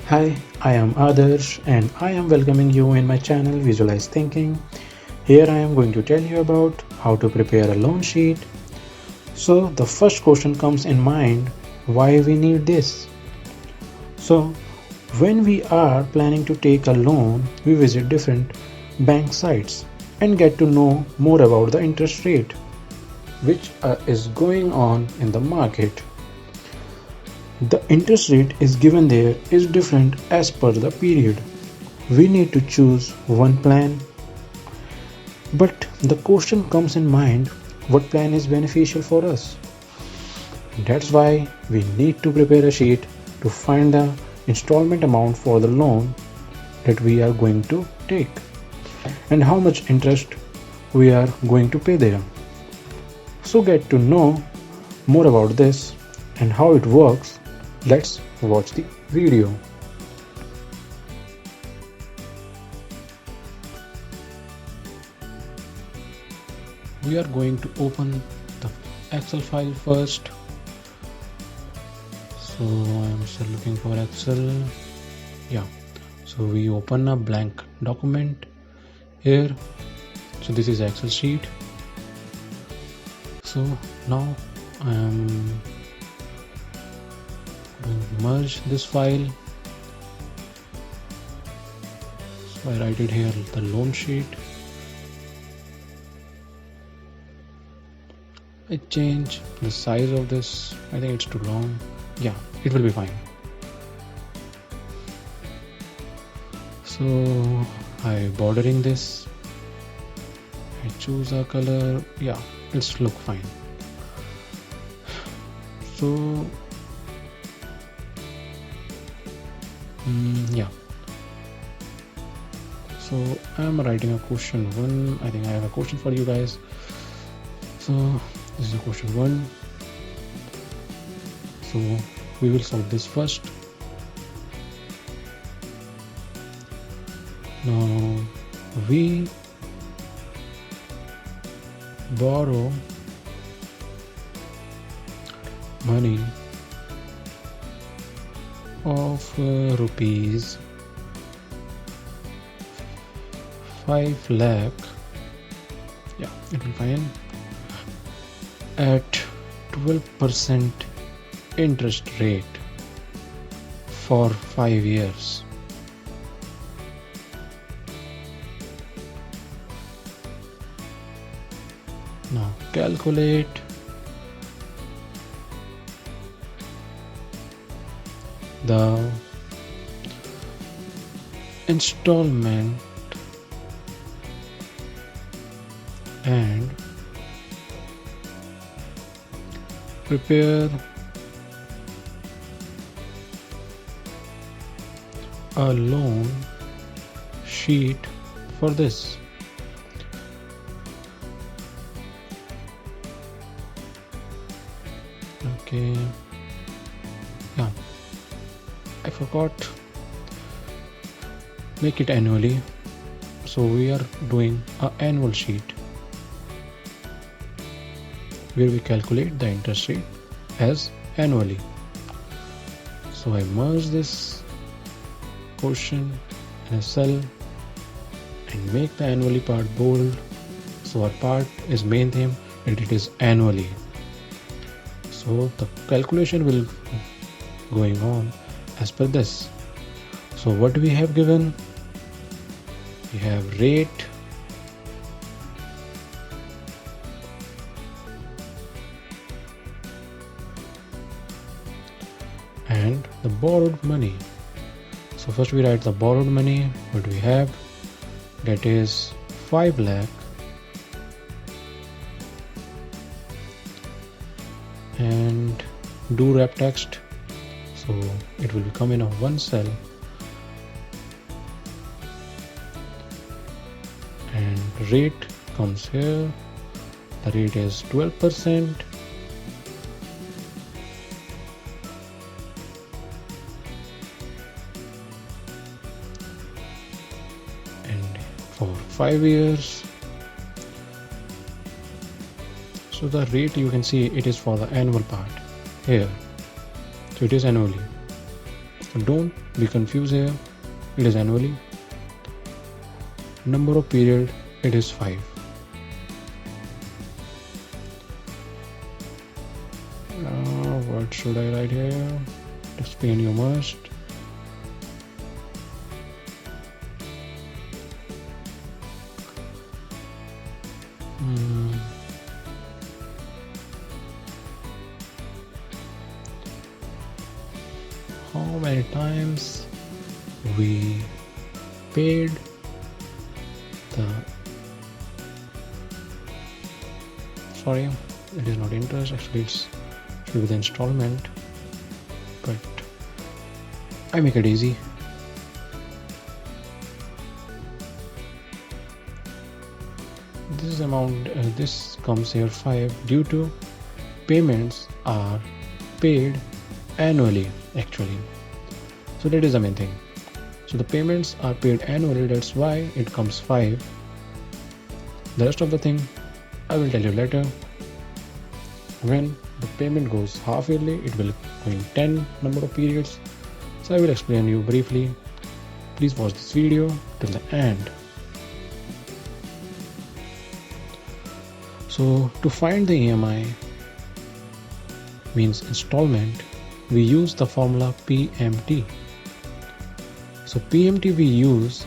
Hi, I am Adarsh and I am welcoming you in my channel Visualize Thinking. Here I am going to tell you about how to prepare a loan sheet. So the first question comes in mind, why we need this? So when we are planning to take a loan, we visit different bank sites and get to know more about the interest rate which is going on in the market. The interest rate is given there is different as per the period. We need to choose one plan, but the question comes in mind, what plan is beneficial for us? That's why we need to prepare a sheet to find the installment amount for the loan that we are going to take and how much interest we are going to pay there. So get to know more about this and how it works. Let's watch the video. We are going to open the Excel file first. So I'm still looking for Excel. Yeah, so we open a blank document here. So this is Excel sheet. So now I am going to merge this file. So I write it here, the loan sheet. I change the size of this. I think it's too long. Yeah, it will be fine. So I bordering this. I choose a color. Yeah, it's look fine. So yeah. So I'm writing a question 1. I think I have a question for you guys. So this is question 1. So we will solve this first. Now we borrow money of rupees 5 lakh. Yeah, it will fine. At 12% interest rate for 5 years. Now calculate the installment and prepare a loan sheet for this. Okay, yeah, I forgot, make it annually. So we are doing an annual sheet where we calculate the interest rate as annually. So I merge this portion in a cell and make the annually part bold. So our part is main theme and it is annually. So the calculation will going on as per this. So what we have given, we have rate, and the borrowed money. So first we write the borrowed money, what we have, that is 5 lakh, and do wrap text. So it will come in a one cell, and rate comes here. The rate is 12%. And for 5 years. So the rate, you can see it is for the annual part here. So it is annually. So don't be confused here. It is annually. Number of period, it is 5. What should I write here? Explain you must. How many times we paid sorry, it is not interest, actually it should be the installment, but I make it easy. This amount, this comes here 5 due to payments are paid annually actually. So that is the main thing. So the payments are paid annually, that's why it comes 5. The rest of the thing I will tell you later. When the payment goes half yearly, it will go in 10 number of periods. So I will explain you briefly. Please watch this video till the end. So to find the EMI, means installment, we use the formula PMT. So PMT we use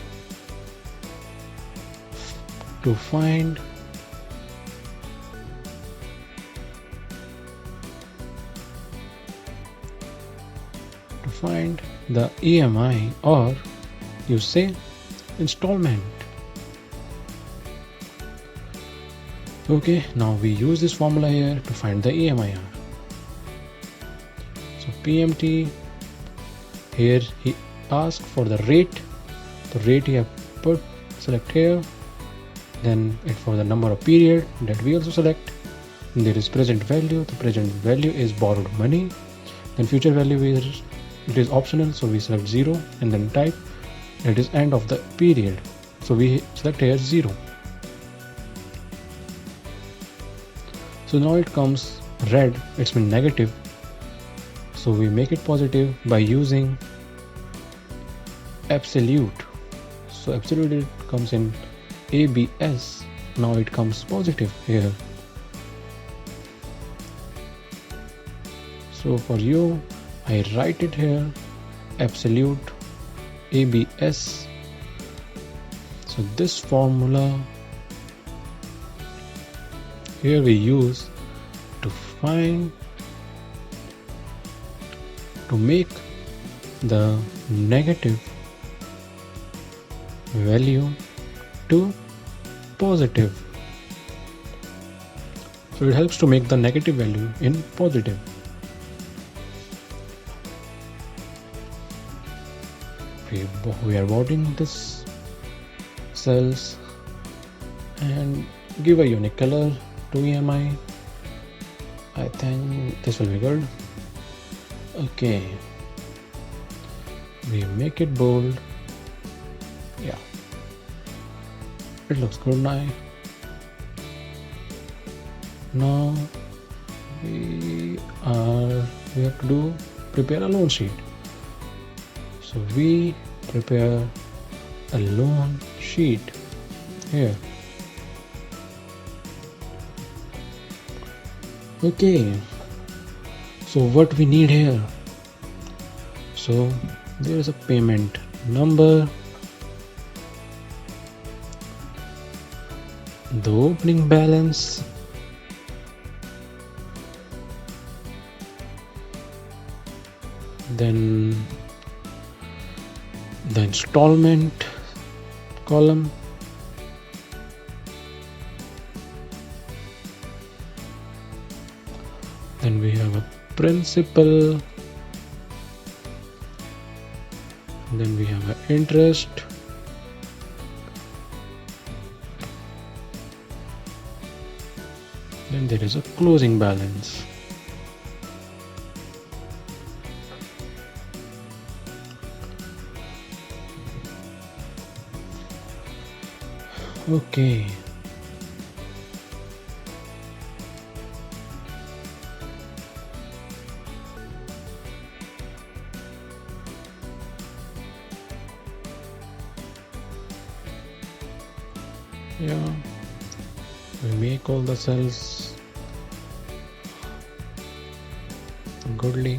to find the EMI, or you say installment. Okay, now we use this formula here to find the EMI. So PMT, here he asked for the rate. The rate he have put, select here. Then it for the number of period that we also select. And there is present value. The present value is borrowed money. Then future value is, it is optional, so we select 0 and then type that is end of the period. So we select here 0. So now it comes red, it's been negative. So we make it positive by using absolute. So absolute it comes in ABS. Now it comes positive here. So for you, I write it here absolute ABS. So this formula here we use to make the negative value to positive. So it helps to make the negative value in positive. We are voting this cells and give a unique color to EMI. I think this will be good. Okay, we make it bold. Yeah, it looks good now. Now we have to prepare a loan sheet. So we prepare a loan sheet here. Okay, so what we need here? So there is a payment number, the opening balance, then the installment column, then we have a principal, then we have an interest, then there is a closing balance. Okay, Yeah, we make all the cells goodly.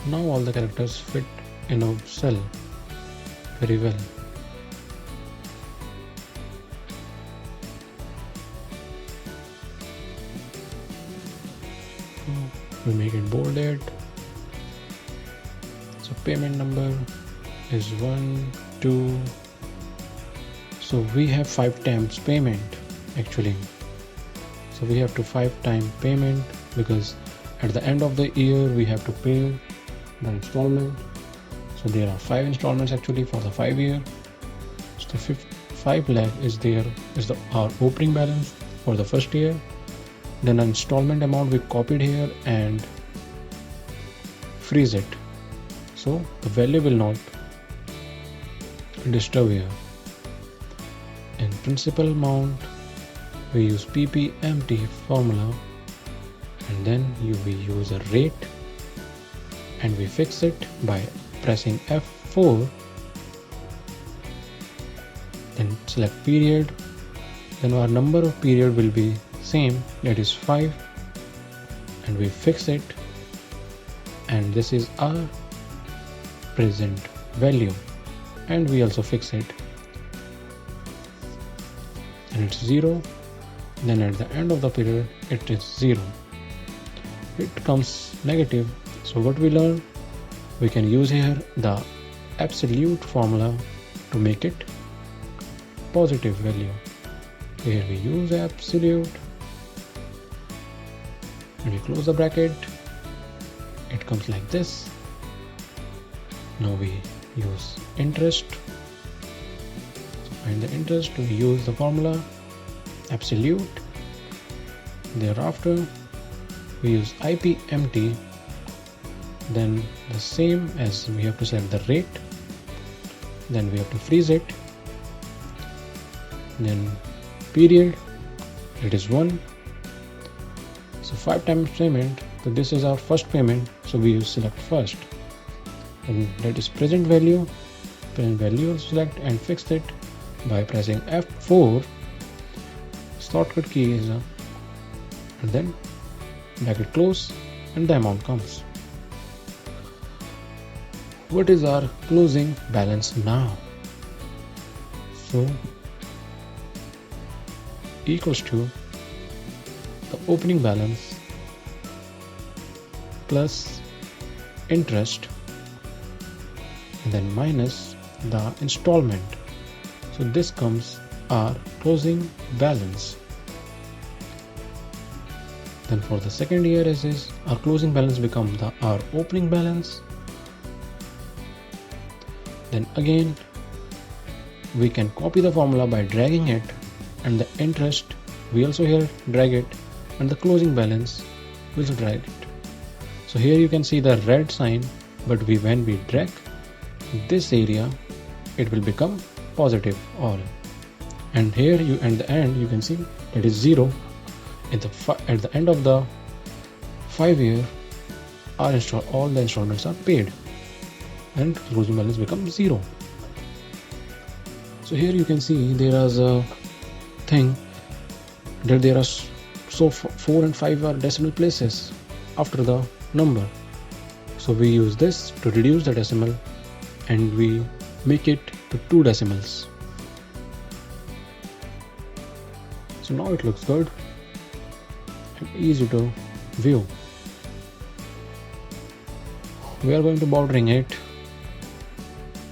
Now all the characters fit in a cell very well. We make it bolded. So payment number is 1, 2. So we have 5 times payment actually. So we have to 5 times payment because at the end of the year we have to pay the installment. So there are 5 installments actually for the 5 year. So 5 lakh is our opening balance for the first year. Then an installment amount we copied here and freeze it. So the value will not disturb here. In principal amount we use PPMT formula, and then we use a rate and we fix it by pressing F4. Then select period. Then our number of period will be same, that is 5, and we fix it, and this is our present value, and we also fix it, and it's 0. Then at the end of the period it is 0. It comes negative. So what we learn, we can use here the absolute formula to make it positive value. Here we use absolute and we close the bracket. It comes like this. Now we use interest. So find the interest, we use the formula absolute. Thereafter we use IPMT. Then the same as we have to select the rate. Then we have to freeze it. Then period, it is 1. So 5 times payment. So this is our first payment. So we use select first. And that is present value. Present value select and fix it by pressing F4. Shortcut key is and then bracket close and the amount comes. What is our closing balance now? So equals to the opening balance plus interest and then minus the installment. So this comes our closing balance. Then for the second year as is, our closing balance become our opening balance. Then again we can copy the formula by dragging it, and the interest we also here drag it, and the closing balance we also drag it. So here you can see the red sign, but when we drag this area it will become positive all. And here at the end you can see that is 0. At the end of the 5 year all the installments are paid and closing balance becomes 0. So here you can see there is a thing that there are 4 and 5 are decimal places after the number. So we use this to reduce the decimal and we make it to 2 decimals. So now it looks good and easy to view. We are going to bordering it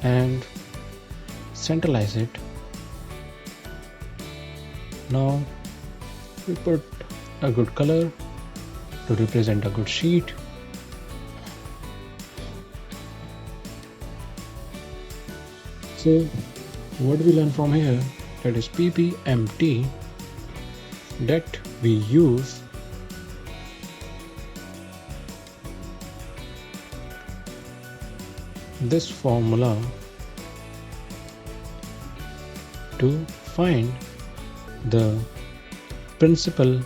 and centralize it. Now we put a good color to represent a good sheet. So what we learn from here, that is PPMT, that we use this formula to find the principal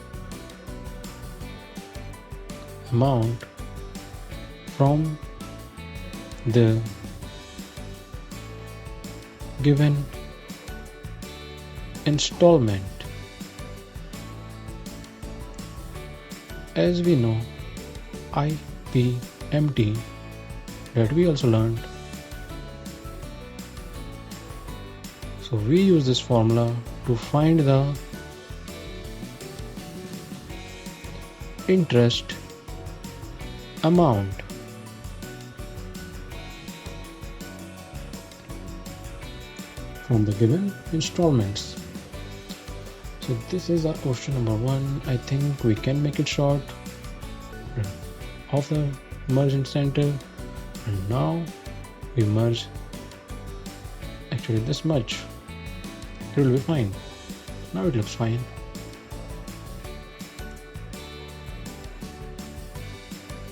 amount from the given installment. As we know, IPMT that we also learned. So we use this formula to find the interest amount. From the given installments. So this is our question number 1. I think we can make it short of the merge center, and now we merge actually this much. It will be fine. Now it looks fine.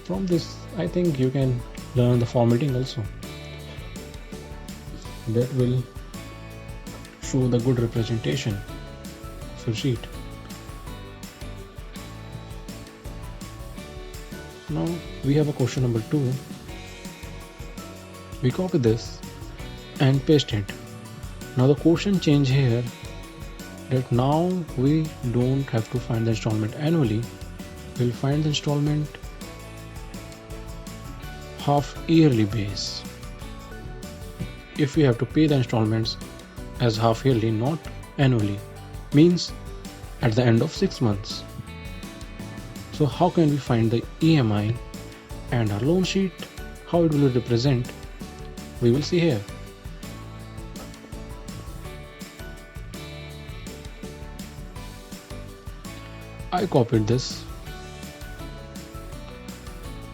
From this, I think you can learn the formatting also. That will show the good representation of your sheet. Now we have a question number 2. We copy this and paste it. Now the question change here that now we don't have to find the installment annually. We'll find the installment half yearly base. If we have to pay the installments as half yearly, not annually, means at the end of 6 months. So how can we find the EMI and our loan sheet? How it will represent? We will see here. I copied this.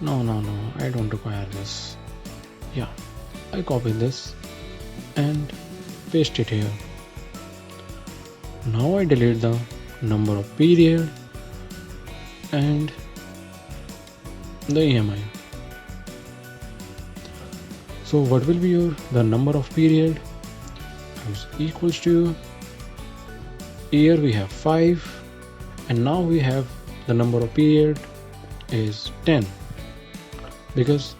No, I don't require this. Yeah, I copied this and paste it here. Now I delete the number of period and the EMI. So what will be the number of period is equals to, here we have 5, and now we have the number of period is 10, because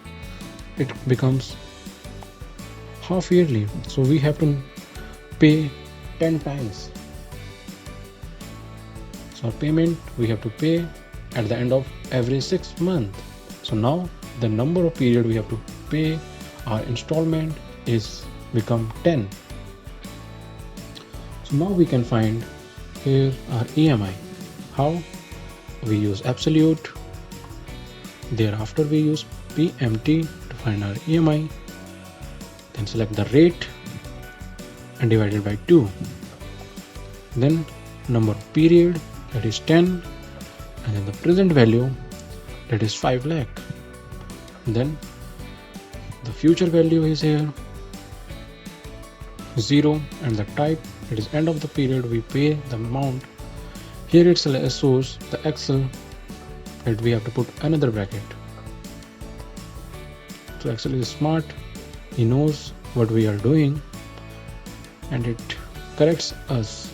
it becomes half yearly, so we have to pay 10 times. So our payment we have to pay at the end of every 6 months. So now the number of period we have to pay our installment is become 10. So now we can find here our EMI. How? We use absolute, thereafter we use PMT to find our EMI, then select the rate and divide it by 2, then number of period, that is 10, and then the present value, that is 5 lakh. Then the future value is here 0, and the type, that is end of the period, we pay the amount. Here it shows the Excel that we have to put another bracket. So Excel is smart, he knows what we are doing and it corrects us.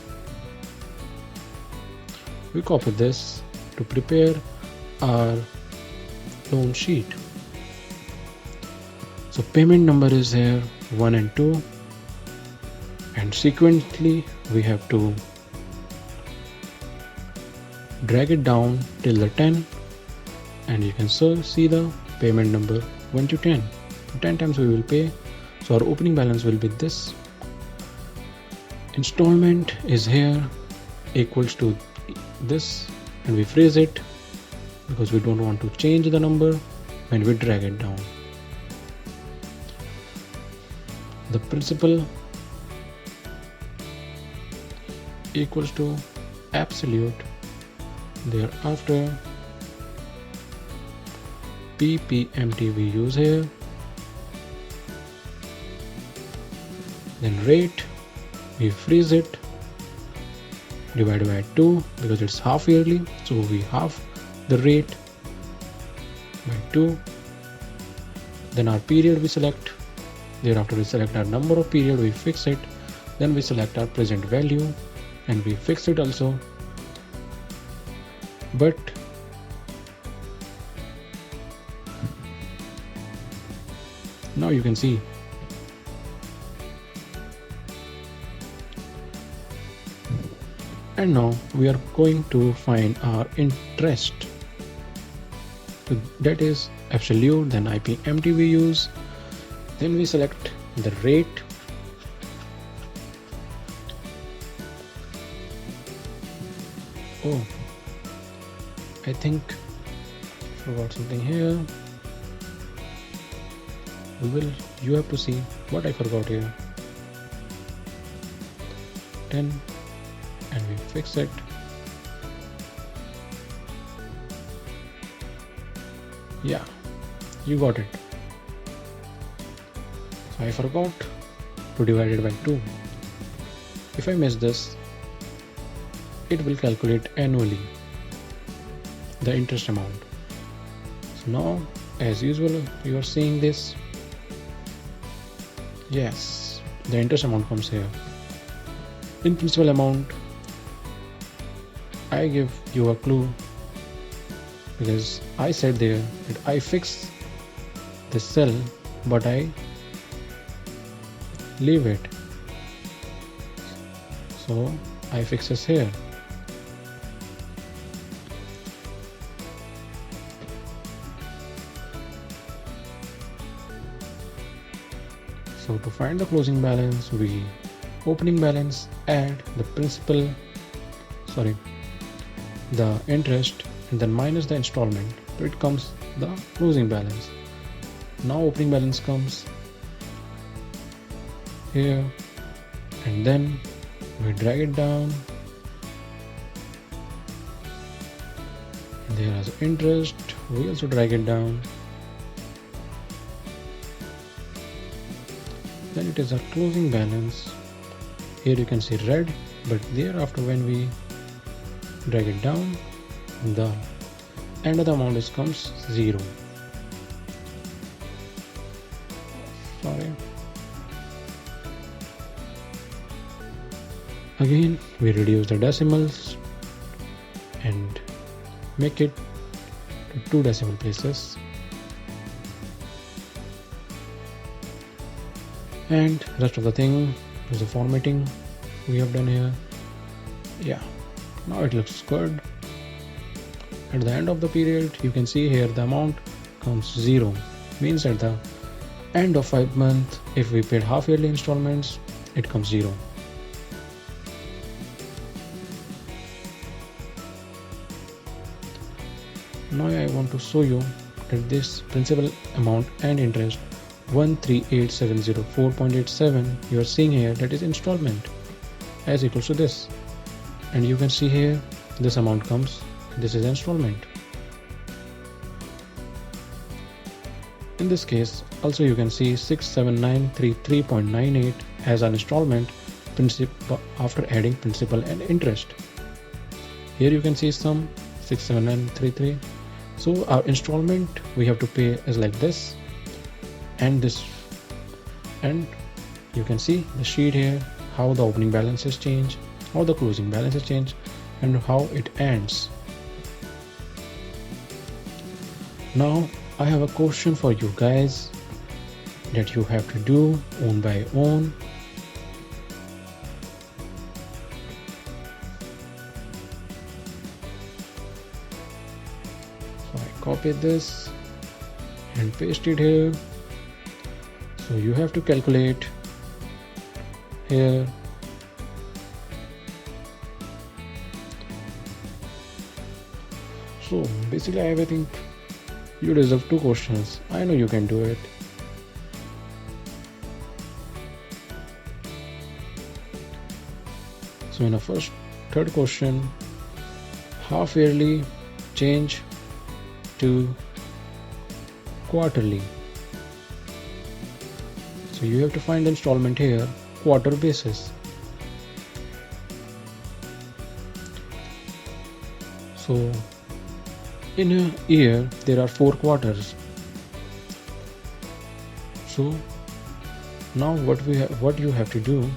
We copy this to prepare our loan sheet. So payment number is here 1 and 2, and sequentially we have to drag it down till the 10, and you can see the payment number 1 to 10. 10 times we will pay, so our opening balance will be this. Installment is here equals to this, and we freeze it because we don't want to change the number when we drag it down. The principal equals to absolute, thereafter PPMT we use here, then rate we freeze it, divided by 2 because it's half yearly, so we half the rate by 2. Then our period we select, thereafter we select our number of period, we fix it, then we select our present value and we fix it also. But now you can see And now we are going to find our interest. So that is absolute, then IPMT we use. Then we select the rate. Oh, I think forgot something here. You have to see what I forgot here. 10, and we fix it. Yeah, you got it. So I forgot to divide it by 2. If I miss this, it will calculate annually the interest amount. So now, as usual, you are seeing this. Yes, the interest amount comes here. In principal amount, I give you a clue because I said there that I fix this cell, but I leave it. So I fix this here. So to find the closing balance, we opening balance add the interest, and then minus the installment. So it comes the closing balance. Now opening balance comes here, and then we drag it down. And there is interest. We also drag it down. Then it is our closing balance. Here you can see red, but thereafter when we drag it down, the end of the amount comes 0. Sorry. Again, we reduce the decimals and make it to 2 decimal places. And rest of the thing is the formatting we have done here. Yeah, now it looks good. At the end of the period, you can see here the amount comes 0. Means at the end of 5 months, if we paid half yearly installments, it comes 0. Now I want to show you that this principal amount and interest 138,704.87 you are seeing here, that is installment as equals to this, and you can see here this amount comes, this is installment. In this case also you can see 67933.98 as an installment principal after adding principal and interest. Here you can see some 67933. So our installment we have to pay is like this, and this, and you can see the sheet here how the opening balance has changed, how the closing balance has changed, and how it ends. Now I have a question for you guys that you have to do one by one. So I copy this and paste it here. So you have to calculate here. So basically I think you deserve 2 questions. I know you can do it. So in the third question, half yearly change to quarterly. So you have to find installment here quarter basis. So in a year there are 4 quarters. So now what you have to do,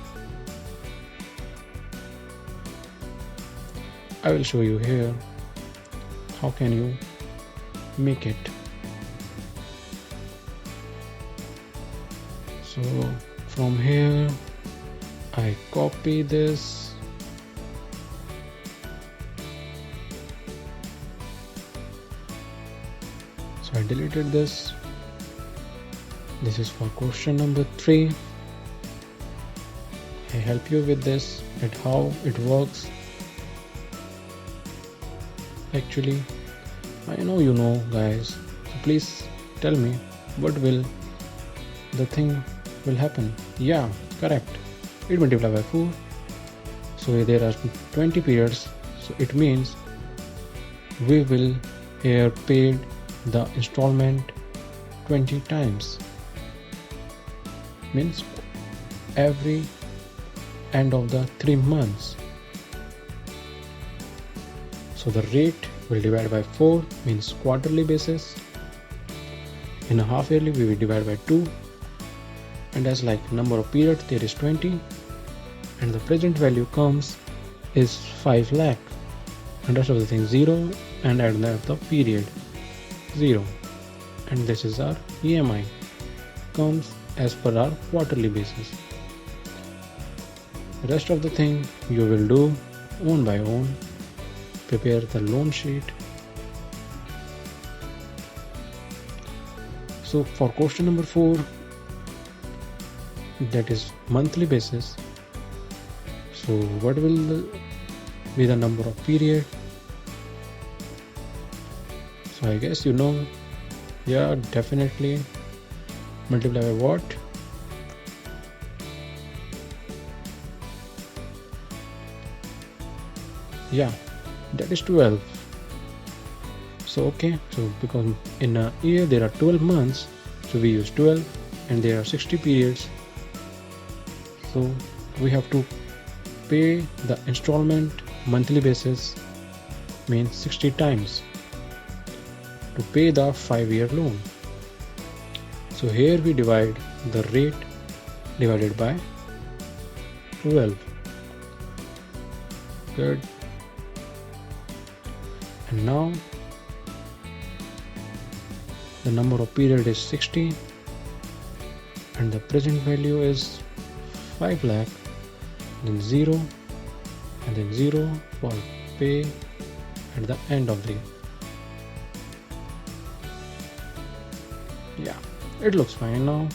I will show you here how can you make it. So from here I copy this So I deleted this. This is for question number 3. I help you with this at how it works. Actually, I know you know, guys, so please tell me what will the thing will happen. Yeah, correct. It multiplies by 4. So there are 20 periods. So it means we will here paid the installment 20 times. Means every end of the 3 months. So the rate will divide by 4, means quarterly basis. In a half yearly we will divide by 2, and as like number of periods there is 20, and the present value comes is 5 lakh, and rest of the thing 0, and at the end of the period 0, and this is our EMI comes as per our quarterly basis. The rest of the thing you will do own by own. Prepare the loan sheet. So for question number 4, that is monthly basis. So what will be the number of period? So I guess you know. Yeah, definitely. Multiply by what? Yeah, that is 12. So okay, so because in a year there are 12 months, so we use 12, and there are 60 periods, so we have to pay the installment monthly basis, means 60 times to pay the 5-year loan. So here we divide the rate divided by 12. Good. And now the number of period is 60, and the present value is 5 lakh, then 0, and then 0 for pay at the end of the year. Yeah, it looks fine now.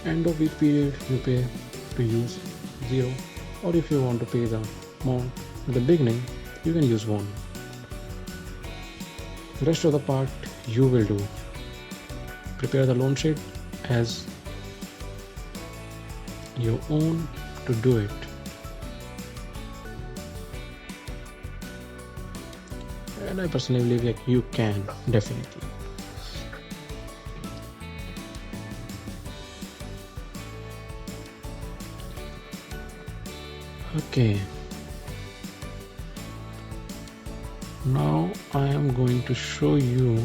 End of each period you pay to use 0, or if you want to pay the amount at the beginning, you can use 1. The rest of the part you will do. Prepare the loan sheet as your own to do it. And I personally believe like you can definitely. Okay. Now I am going to show you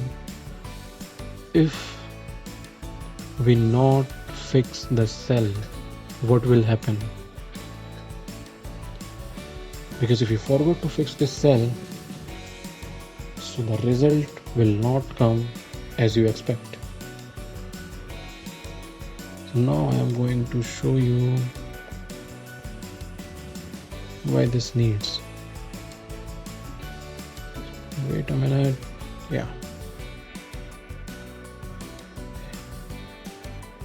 if we not fix the cell, what will happen. Because if you forgot to fix this cell, so the result will not come as you expect. So now I am going to show you why this needs. Wait a minute. Yeah.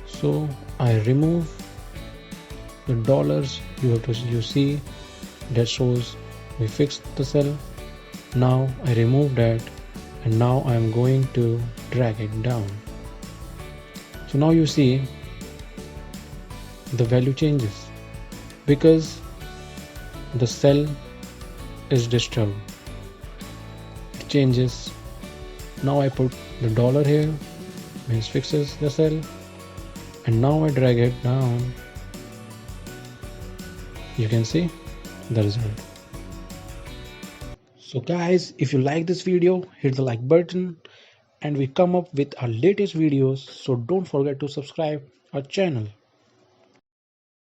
So I remove the dollars. You see that shows we fixed the cell. Now I remove that, and now I am going to drag it down. So now you see the value changes because the cell is disturbed. It changes. Now I put the dollar here, means fixes the cell, and now I drag it down. You can see the result. So guys, if you like this video, hit the like button, and we come up with our latest videos, so don't forget to subscribe our channel.